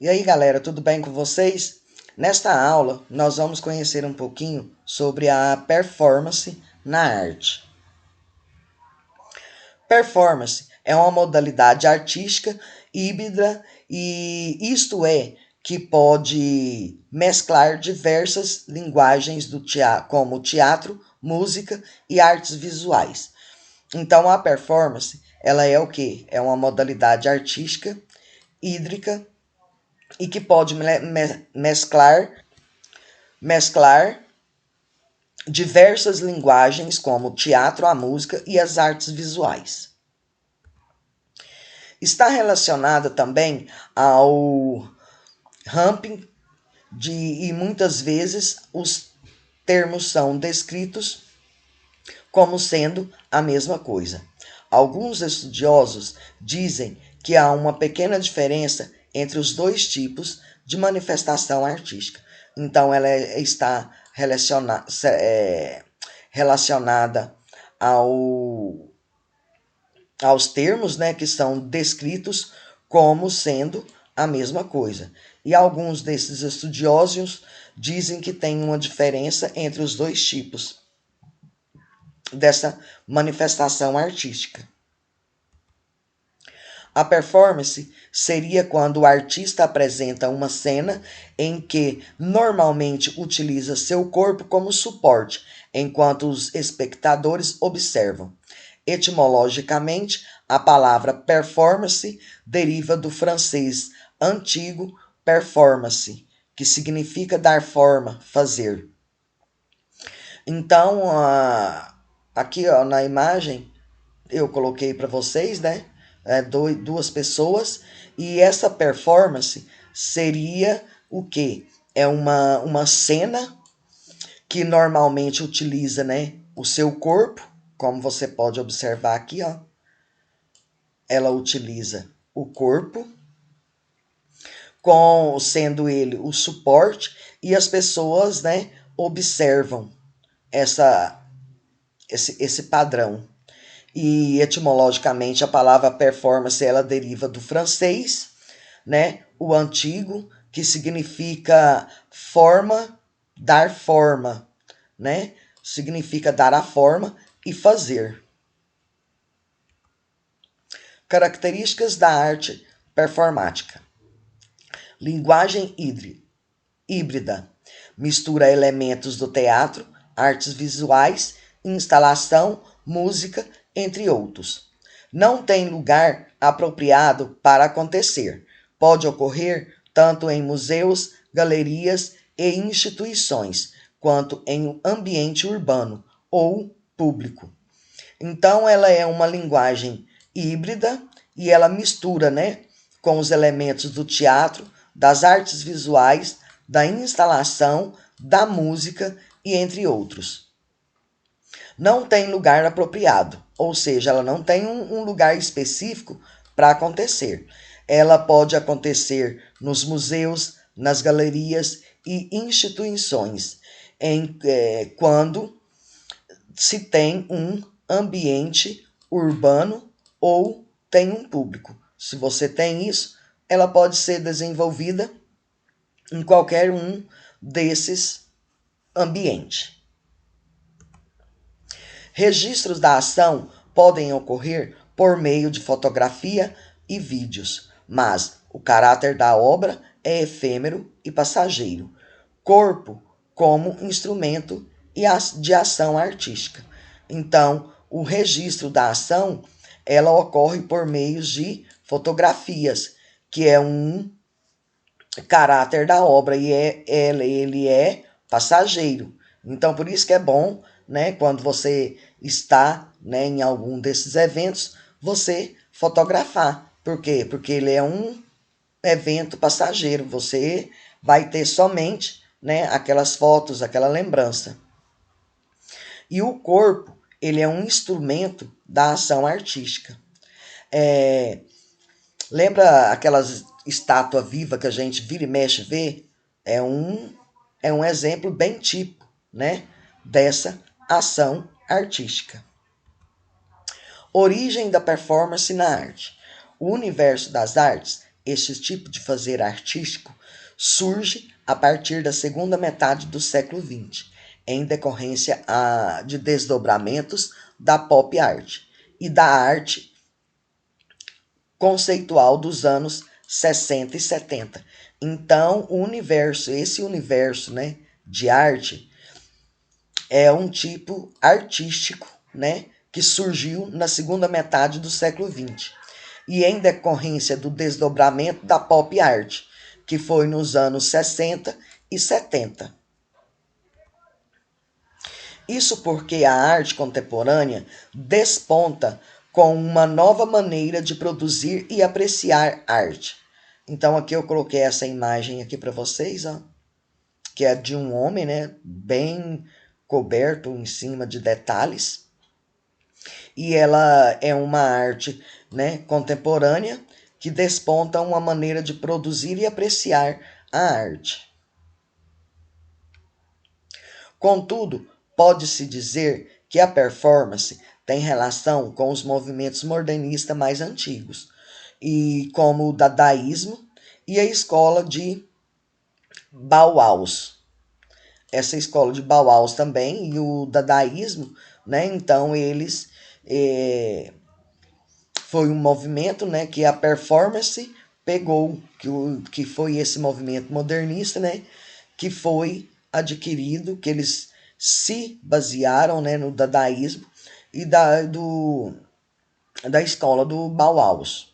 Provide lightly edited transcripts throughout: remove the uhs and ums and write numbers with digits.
E aí, galera, tudo bem com vocês? Nesta aula, nós vamos conhecer um pouquinho sobre a performance na arte. Performance é uma modalidade artística híbrida e isto é que pode mesclar diversas linguagens do teatro, como teatro, música e artes visuais. Então, a performance, ela é o quê? É uma modalidade artística hídrica e que pode mesclar diversas linguagens como o teatro, a música e as artes visuais. Está relacionada também ao ramping e muitas vezes os termos são descritos como sendo a mesma coisa. Alguns estudiosos dizem que há uma pequena diferença entre os dois tipos de manifestação artística. Então, ela está relacionada aos termos, né, que são descritos como sendo a mesma coisa. E alguns desses estudiosos dizem que tem uma diferença entre os dois tipos dessa manifestação artística. A performance seria quando o artista apresenta uma cena em que normalmente utiliza seu corpo como suporte, enquanto os espectadores observam. Etimologicamente, a palavra performance deriva do francês antigo performance, que significa dar forma, fazer. Então, aqui ó, na imagem, eu coloquei para vocês, né? Duas pessoas, e essa performance seria o quê? É uma cena que normalmente utiliza, né, o seu corpo, como você pode observar aqui, ó. Ela utiliza o corpo, sendo ele o suporte, e as pessoas, né, observam esse padrão. E etimologicamente a palavra performance ela deriva do francês, né? O antigo, que significa dar forma, né? Significa dar a forma e fazer. Características da arte performática. Linguagem híbrida. Mistura elementos do teatro, artes visuais, instalação, música, entre outros. Não tem lugar apropriado para acontecer. Pode ocorrer tanto em museus, galerias e instituições, quanto em ambiente urbano ou público. Então, ela é uma linguagem híbrida e ela mistura, né, com os elementos do teatro, das artes visuais, da instalação, da música e entre outros. Não tem lugar apropriado, ou seja, ela não tem um lugar específico para acontecer. Ela pode acontecer nos museus, nas galerias e instituições, quando se tem um ambiente urbano ou tem um público. Se você tem isso, ela pode ser desenvolvida em qualquer um desses ambientes. Registros da ação podem ocorrer por meio de fotografia e vídeos, mas o caráter da obra é efêmero e passageiro. Corpo como instrumento de ação artística. Então, o registro da ação, ela ocorre por meio de fotografias, que é um caráter da obra e ele é passageiro. Então, por isso que é bom, né, quando você está, né, em algum desses eventos, você fotografar. Por quê? Porque ele é um evento passageiro. Você vai ter somente, né, aquelas fotos, aquela lembrança. E o corpo, ele é um instrumento da ação artística. Lembra aquelas estátua viva que a gente vira e mexe vê? É um exemplo bem típico, né, dessa ação artística. Origem da performance na arte. O universo das artes, Este tipo de fazer artístico surge a partir da segunda metade do século XX, em decorrência de desdobramentos da pop art e da arte conceitual dos anos 60 e 70. Então, esse universo, né, de arte é um tipo artístico, né, que surgiu na segunda metade do século XX e em decorrência do desdobramento da pop art, que foi nos anos 60 e 70. Isso porque a arte contemporânea desponta com uma nova maneira de produzir e apreciar arte. Então aqui eu coloquei essa imagem aqui para vocês, ó, que é de um homem, né, bem coberto em cima de detalhes. E ela é uma arte, né, contemporânea que desponta uma maneira de produzir e apreciar a arte. Contudo, pode-se dizer que a performance tem relação com os movimentos modernistas mais antigos, e como o dadaísmo e a escola de Bauhaus. Essa escola de Bauhaus também e o dadaísmo, né? Então eles foi um movimento, né, que a performance pegou, que foi esse movimento modernista, né, que foi adquirido, que eles se basearam, né, no dadaísmo e da escola do Bauhaus.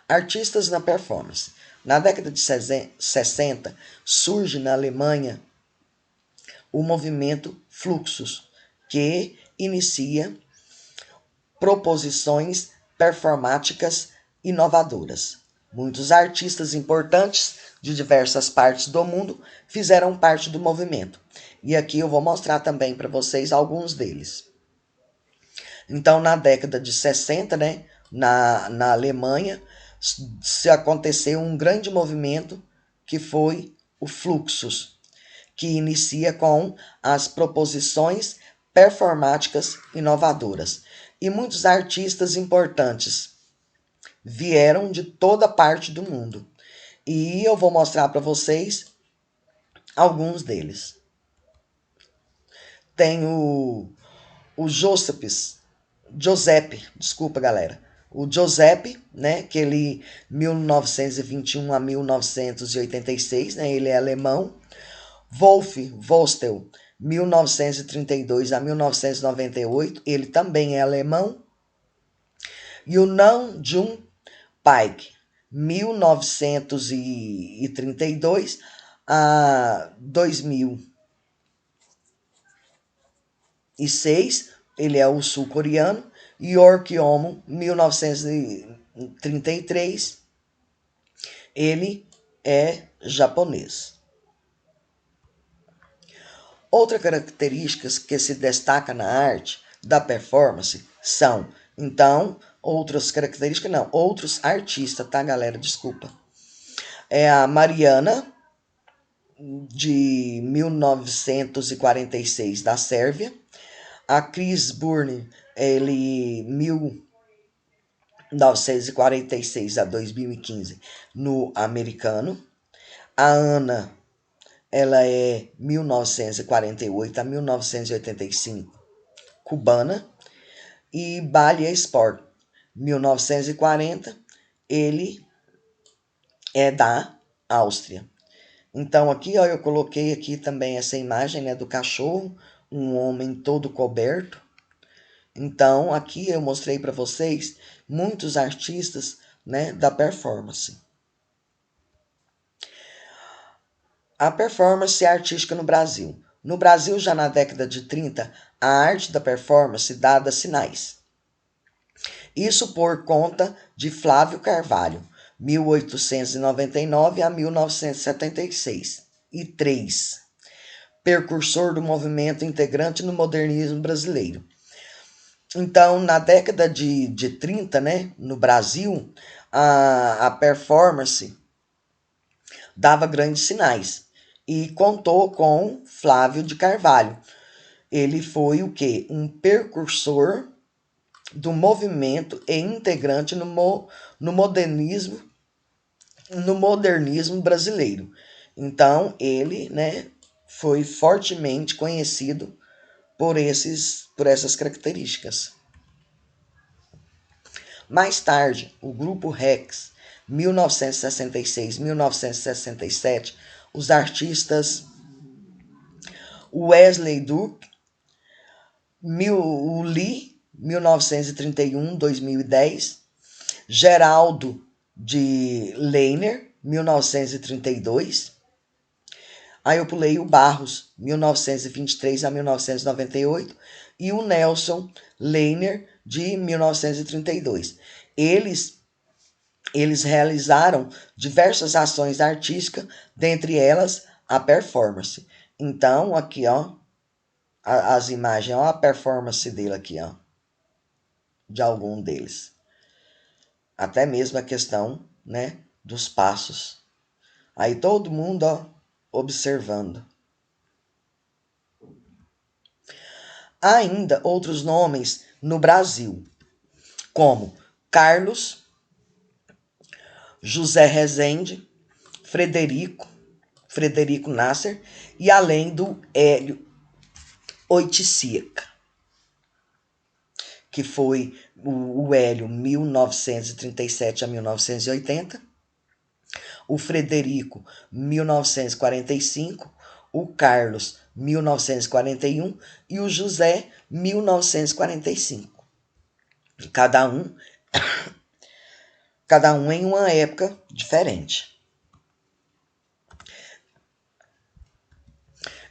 Artistas na performance. Na década de 60, surge na Alemanha o movimento Fluxus, que inicia proposições performáticas inovadoras. Muitos artistas importantes de diversas partes do mundo fizeram parte do movimento. E aqui eu vou mostrar também para vocês alguns deles. Então, na década de 60, né, na Alemanha, se aconteceu um grande movimento que foi o Fluxus, que inicia com as proposições performáticas inovadoras. E muitos artistas importantes vieram de toda parte do mundo. E eu vou mostrar para vocês alguns deles. Tem o Giuseppe, desculpa galera, o Giuseppe, né, que ele 1921 a 1986, né, ele é alemão. Wolf Vostel, 1932 a 1998, ele também é alemão. E o Nam June Paik, 1932 a 2006, ele é o sul-coreano. York Omo, 1933, ele é japonês. Outra característica que se destaca na arte da performance são, então, outros artistas, tá, galera? Desculpa. É a Mariana, de 1946, da Sérvia. A Chris Burne, ele 1946 a 2015, no americano. A Ana, ela é 1948 a 1985, cubana. E Balia Sport, 1940, ele é da Áustria. Então aqui, ó, eu coloquei aqui também essa imagem, né, do cachorro, um homem todo coberto. Então aqui eu mostrei para vocês muitos artistas, né, da performance. A performance artística no Brasil. No Brasil, já na década de 30, a arte da performance dava sinais. Isso por conta de Flávio Carvalho, 1899 a 1976, e 3, precursor do movimento integrante no modernismo brasileiro. Então, na década de 30, né, no Brasil, a performance dava grandes sinais e contou com Flávio de Carvalho. Ele foi o quê? Um precursor do movimento e integrante no modernismo brasileiro. Então, ele, né, foi fortemente conhecido por essas características. Mais tarde, o grupo Rex, 1966-1967, os artistas Wesley Duke, Lee, 1931-2010, Geraldo de Leiner, 1932. Aí eu pulei o Barros, 1923 a 1998, e o Nelson Leiner, de 1932. Eles realizaram diversas ações artísticas, dentre elas a performance. Então, aqui, ó, as imagens, ó, a performance dele aqui, ó, de algum deles. Até mesmo a questão, né, dos passos. Aí todo mundo, ó, observando. Há ainda outros nomes no Brasil, como Carlos, José Rezende, Frederico Nasser, e além do Hélio Oiticica, que foi o Hélio 1937 a 1980, o Frederico 1945, o Carlos 1941 e o José 1945. Cada um em uma época diferente.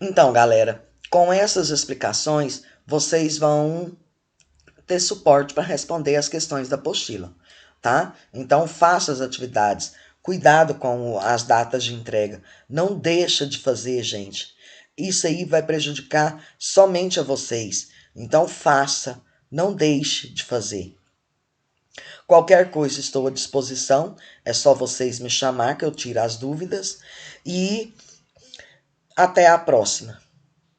Então, galera, com essas explicações, vocês vão ter suporte para responder as questões da apostila, tá? Então, faça as atividades. Cuidado com as datas de entrega. Não deixa de fazer, gente. Isso aí vai prejudicar somente a vocês. Então, faça. Não deixe de fazer. Qualquer coisa, estou à disposição. É só vocês me chamar que eu tiro as dúvidas. E até a próxima.